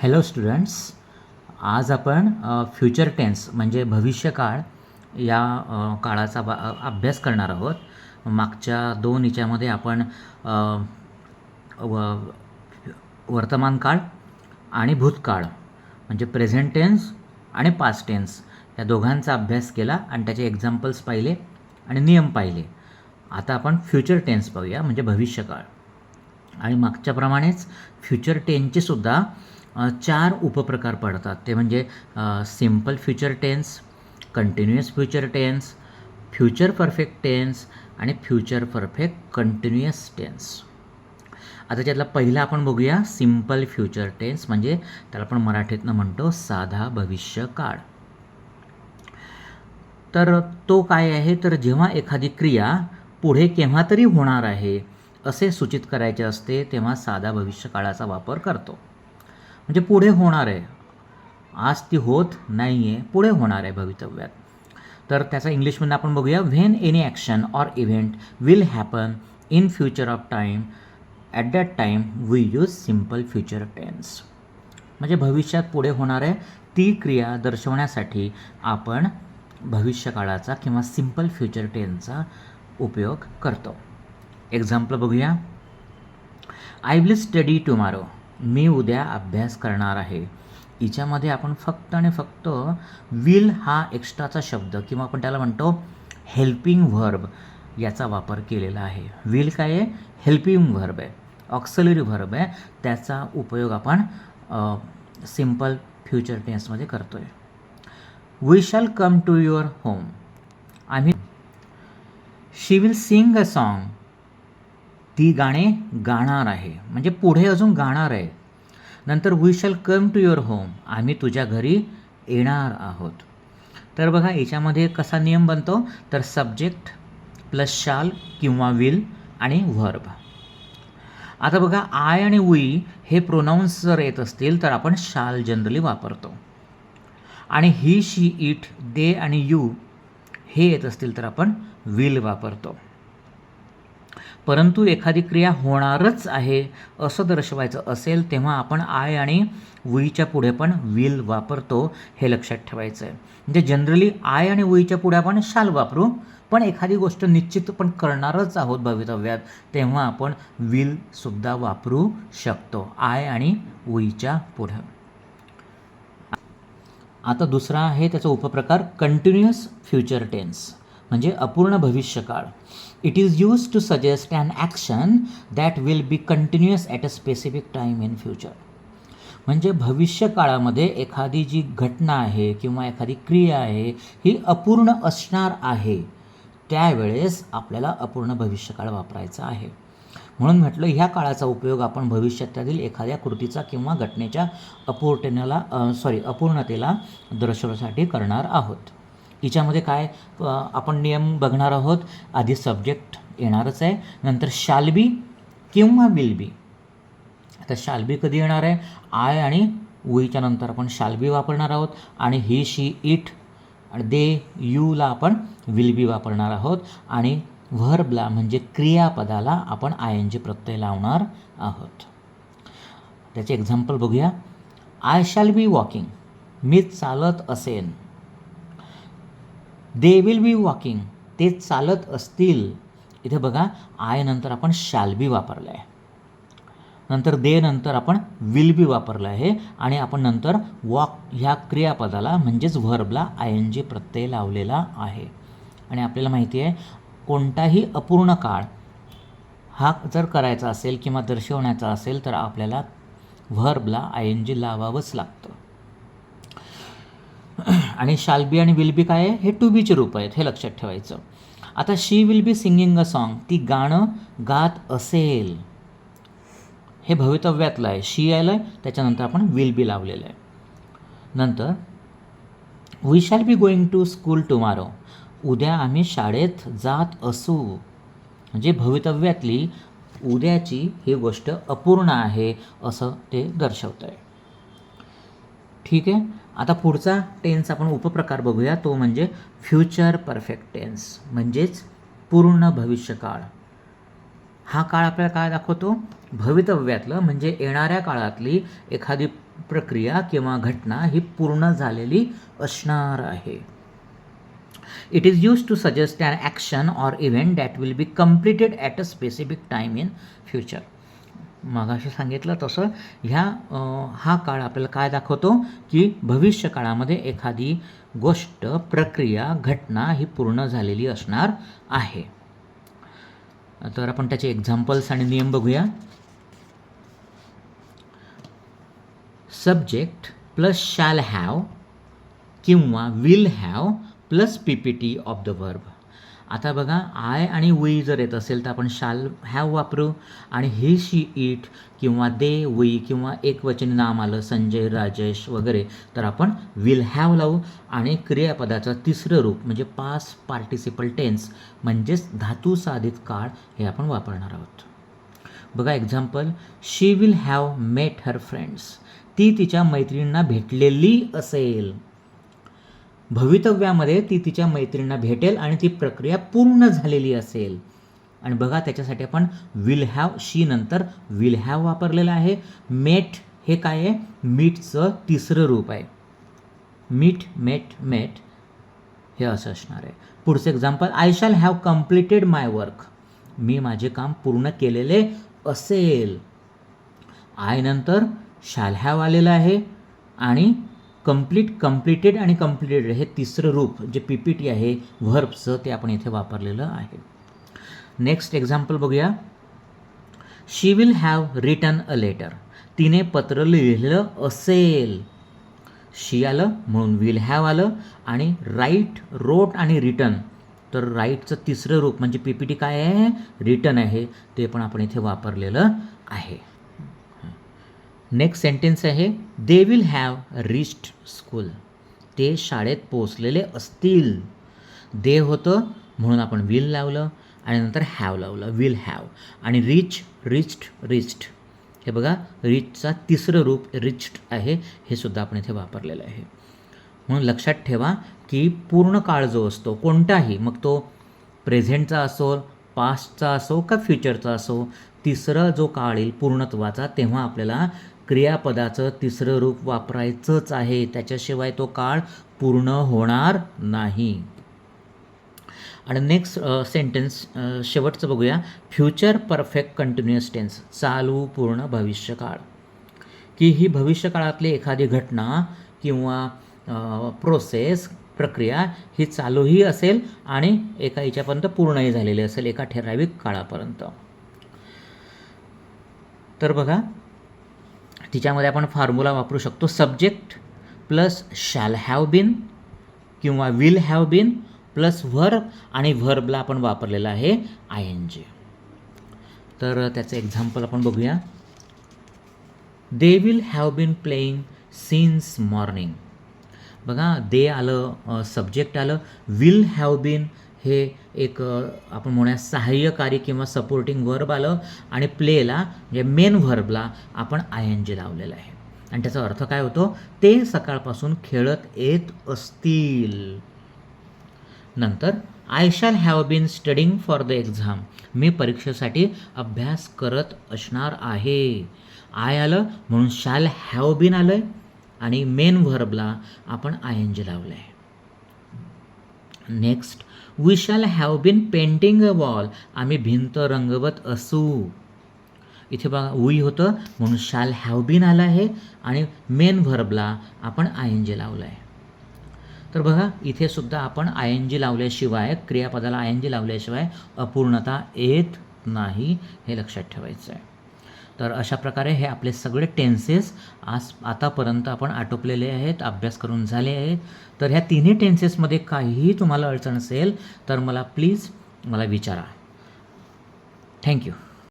Hello students, आज आपण future tense म्हणजे भविष्यकाळ या काळाचा अभ्यास करणार आहोत. मागच्या दोन याच्यामध्ये आपण वर्तमान काळ आणि भूतकाळ म्हणजे प्रेझेंट टेन्स आणि पास्ट टेन्स या दोघांचा अभ्यास केला आणि त्याचे एक्झाम्पल्स पाहिले आणि नियम पाहिले. आता आपण फ्युचर टेन्स पाहूया म्हणजे भविष्यकाळ. आणि मागच्याप्रमाणेच फ्युचर टेन्सचे सुद्धा 4 उपप्रकार पडतात. ते म्हणजे simple future tense, continuous future tense, future perfect tense आणि फ्युचर परफेक्ट कंटिन्युअस टेन्स. आता त्यातला पहिला आपण बघूया सिम्पल फ्युचर टेन्स म्हणजे त्याला आपण मराठीतनं म्हणतो साधा भविष्यकाळ. तर तो काय आहे, तर जेव्हा एखादी क्रिया पुढे केव्हा तरी होणार आहे असे सूचित करायचे असते तेव्हा साधा भविष्यकाळाचा वापर करतो. म्हणजे पुढे होणार आहे, आज ती होत नाही आहे, पुढे होणार आहे भवितव्यात. तर त्याचा इंग्लिशमध्ये आपण बघूया, when any action or event will happen in future of time at that time we use simple future tense. म्हणजे भविष्यात पुढे होणार आहे ती क्रिया दर्शवण्यासाठी आपण भविष्यकाळाचा किंवा सिम्पल फ्युचर टेन्सचा उपयोग करतो. एक्झाम्पल बघूया, आय विल स्टडी टुमारो. मी उद्या अभ्यास करणार आहे. हिच्यामध्ये आपण फक्त आणि फक्त विल हा एक्स्ट्राचा शब्द किंवा आपण त्याला म्हणतो हेल्पिंग व्हर्ब याचा वापर केलेला आहे. विल काय आहे, हेल्पिंग व्हर्ब आहे, ऑक्सिलरी व्हर्ब आहे. त्याचा उपयोग आपण सिम्पल फ्युचर टेन्समध्ये करतो आहे. We shall come to your home. आम्ही she will sing a song. ती गाणे गाणार आहे म्हणजे पुढे अजून गाणार आहे. नंतर we shall come to your home. आम्ही तुझ्या घरी येणार आहोत. तर बघा याच्यामध्ये कसा नियम बनतो, तर सब्जेक्ट प्लस शाल किंवा विल आणि व्हर्ब. आता बघा, आय आणि वी हे प्रोनाऊन्स जर येत असतील तर आपण शाल जनरली वापरतो. आणि ही, शी, इट, दे आणि यू हे येत असतील तर आपण विल वापरतो. परंतु एखादी क्रिया होणारच आहे असं दर्शवायचं असेल तेव्हा आपण आय आणि वीच्या पुढे पण विल वापरतो, हे लक्षात ठेवायचं आहे. म्हणजे जनरली आय आणि वीच्या पुढे आपण शाल वापरू, पण एखादी गोष्ट निश्चित पण करणारच आहोत भवितव्यात तेव्हा आपण विलसुद्धा वापरू शकतो आय आणि वीच्या पुढं. आता दुसरा आहे त्याचा उपप्रकार कंटिन्युअस फ्युचर टेन्स म्हणजे अपूर्ण भविष्यकाळ. It is use to suggest an action that will be continuous at a specific time in future. म्हणजे भविष्यकाळामध्ये एखादी जी घटना आहे किंवा एखादी क्रिया आहे ही अपूर्ण असणार आहे, त्यावेळेस आपल्याला अपूर्ण भविष्यकाळ वापरायचा आहे. म्हणून म्हटलं ह्या काळाचा उपयोग आपण भविष्यातील एखाद्या कृतीचा किंवा घटनेच्या अपूर्णतेला दर्शवण्यासाठी करणार आहोत. हिच्यामध्ये काय आपण नियम बघणार आहोत. आधी सब्जेक्ट येणारच आहे, नंतर शाल बी किंवा विल बी. आता शाल बी कधी येणार आहे, आय आणि वीच्या नंतर आपण शाल बी वापरणार आहोत. आणि ही, शी, इट आणि दे, यूला आपण विल बी वापरणार आहोत. आणि व्हर्बला म्हणजे क्रियापदाला आपण आय एन जी प्रत्यय लावणार आहोत. त्याचे एक्झाम्पल बघूया, आय शॅल बी वॉकिंग. मी चालत असेन. They will be walking. ते चालत असतील. इथे बघा आय नंतर आपण शॅल बी वापरलं आहे, नंतर दे नंतर आपण विल बी वापरलं आहे आणि आपण नंतर वॉक ह्या क्रियापदाला म्हणजेच व्हर्बला आय एन जी प्रत्यय लावलेला आहे. आणि आपल्याला माहिती आहे कोणताही अपूर्ण काळ हा जर करायचा असेल किंवा दर्शवण्याचा असेल तर आपल्याला व्हर्बला आय एन जी लावावंच लागतं. आणि शाल बी आणि विल बी काय आहे, हे टू बीचे रूप आहेत, हे लक्षात ठेवायचं. आता she will be singing a song. ती गाणं गात असेल, हे भवितव्यातलं आहे. शी आलं आहे त्याच्यानंतर आपण विल बी लावलेलं आहे. नंतर we shall be going to school tomorrow. उद्या आम्ही शाळेत जात असू. म्हणजे भवितव्यातली उद्याची ही गोष्ट अपूर्ण आहे असं ते दर्शवतं आहे. ठीक आहे. आता पुढचा टेन्स आपण उपप्रकार बघूया, तो म्हणजे फ्युचर परफेक्ट टेन्स म्हणजेच पूर्ण भविष्यकाळ. हा काळ आपल्याला काय दाखवतो? भवितव्यातलं म्हणजे येणाऱ्या काळातली एखादी प्रक्रिया किंवा घटना ही पूर्ण झालेली असणार आहे. It is use to suggest an action or event that will be completed at a specific time in future. मगाशी सांगितलं तसं हा काळ आपल्याला काय दाखवतो की भविष्यकाळामध्ये एखादी गोष्ट, प्रक्रिया, घटना ही पूर्ण झालेली असणार आहे. तर आपण त्याचे एक्झाम्पल्स आणि नियम बघूया. सब्जेक्ट प्लस शॅल हॅव किंवा will have plus PPT of the verb. आता बघा, आय आणि वी जर येत असेल तर आपण शॅल हॅव वापरू, आणि ही, शी, इट किंवा दे, वी किंवा एकवचनी नाम आलं संजय, राजेश वगैरे तर आपण विल हॅव लावू, आणि क्रियापदाचं तिसरं रूप म्हणजे पास्ट पार्टिसिपल टेन्स म्हणजेच धातू साधित काळ हे आपण वापरणार आहोत. बघा example, she will have met her friends. ती तिच्या मैत्रिणींना भेटलेली असेल. भवितव्यामध्ये ती तिच्या मैत्रिणींना भेटेल आणि ती प्रक्रिया पूर्ण झालेली असेल. आणि बघा त्याच्यासाठी आपण विल हॅव, शी नंतर विल हॅव वापरलेलं आहे. मेट हे काय आहे? मीटचं तिसरं रूप आहे. मीट, मेट, मेट हे असं असणार आहे. पुढचं example, I shall have completed my work. मी माझे काम पूर्ण केलेले असेल. आय नंतर शॅल हॅव आलेलं आहे, आणि कम्प्लिटेड आणि कम्प्लिटेड हे तिसरं रूप जे PPT आहे व्हर्बचं ते आपण इथे वापरलेलं आहे. नेक्स्ट एक्झाम्पल बघूया. She will have written a letter. तिने पत्र लिहिलेलं असेल. शी आलं म्हणून विल हॅव आलं, आणि राईट, रोट आणि रिटन तर राईटचं तिसरं रूप म्हणजे PPT काय आहे? रिटन आहे. ते पण आपण इथे वापरलेलं आहे. नेक्स्ट सेंटेन्स आहे, they will have reached school. ते शाळेत पोचलेले असतील. दे होतं म्हणून आपण विल लावलं, आणि नंतर हॅव लावलं, विल हॅव. आणि रिच्ड हे बघा, रिचचा तिसरं रूप रिच्ड आहे, हे सुद्धा आपण इथे वापरलेलं आहे. म्हणून लक्षात ठेवा की पूर्ण काळ जो असतो कोणताही, मग तो प्रेझेंटचा असो, पास्टचा असो का फ्युचरचा असो, तिसरं जो काळ येईल पूर्णत्वाचा तेव्हा आपल्याला क्रियापदाचं तिसरं रूप वापरायचंच आहे. त्याच्याशिवाय तो काळ पूर्ण होणार नाही. आणि नेक्स्ट सेंटेन्स शेवटचं बघूया. फ्युचर परफेक्ट कंटिन्युअस टेन्स, चालू पूर्ण भविष्यकाळ. की ही भविष्यकाळातली एखादी घटना किंवा प्रोसेस, प्रक्रिया ही चालूही असेल आणि एका याच्यापर्यंत पूर्णही झालेली असेल एका ठराविक काळापर्यंत. तर बघा तिच्यामध्ये आपण फॉर्म्युला वापरू शकतो. Subject plus shall have been किंवा will have been plus verb, आणि व्हर्बला आपण वापरलेलं आहे ING. तर त्याचं एक्झाम्पल आपण बघूया. They will have been playing since morning. बघा, दे आलं, सब्जेक्ट आलं, विल हॅव बीन हे एक आपण म्हणूया सहाय्यकारी किंवा सपोर्टिंग व्हर्ब आलं, आणि प्लेला म्हणजे मेन व्हर्बला आपण ING लावलेलं आहे. आणि त्याचा अर्थ काय होतो? ते सकाळपासून खेळत येत असतील. नंतर I shall have been studying for the exam. मी परीक्षेसाठी अभ्यास करत असणार आहे. आय आलं म्हणून शॅल हॅव बीन आलं आहे, आणि मेन व्हर्बला आपण ING लावलं आहे. Next, we shall have been painting a wall. आम्ही भिंत रंगवत असू. इथे बघा वी होतं म्हणून शॅल हॅव बीन आलं आहे, आणि मेन व्हर्बला आपण ING लावलं आहे. तर बघा इथे सुद्धा आपण ING लावल्याशिवाय, क्रियापदाला ING लावल्याशिवाय अपूर्णता येत नाही, हे लक्षात ठेवायचं आहे. तर अशा प्रकारे हे आपले सगळे टेन्सेस आतापर्यंत आपण आटोपलेले आहेत, अभ्यास करून झाले आहेत. तर ह्या तिन्ही टेन्सेसमध्ये काहीही तुम्हाला अडचण असेल तर मला प्लीज विचारा. थँक्यू.